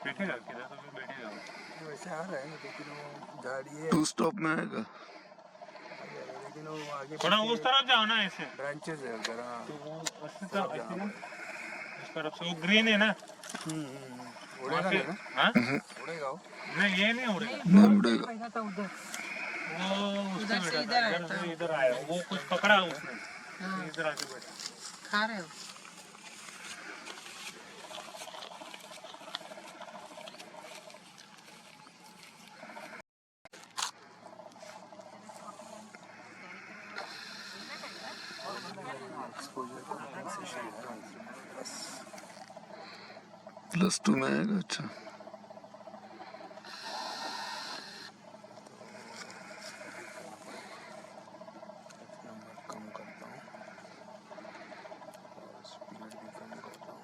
बैठेगा किधर तो भी बैठेगा वैसे आ रहा है लेकिन वो गाड़ी है 2 स्टॉप में आएगा। लेकिन वो आगे थोड़ा उस तरफ जाओ ना ऐसे ब्रांचेस है उधर। हाँ तो वो ऐसे ना इस तरफ से वो ग्रीन है ना उड़ेगा नहीं ना? हाँ उड़ेगा वो? नहीं ये नहीं उड़ेगा नहीं उड़ेगा। वो उससे बैठा था इधर आया वो कुछ पकड़ा उसने इधर आके बैठा खा रहे हो +2 में आएगा। अच्छा कम करता हूँ और स्पीड भी कम करता हूँ।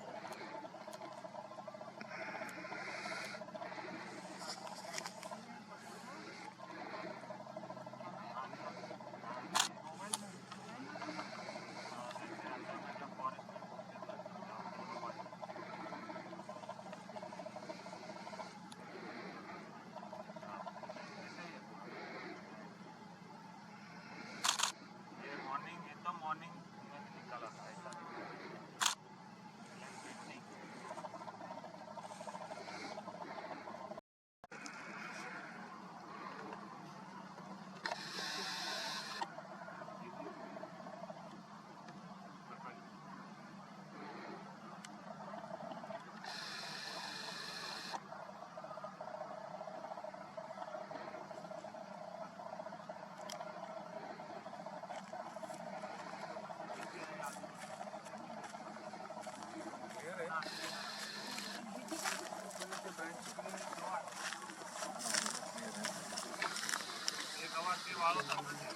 ते वाळवतात.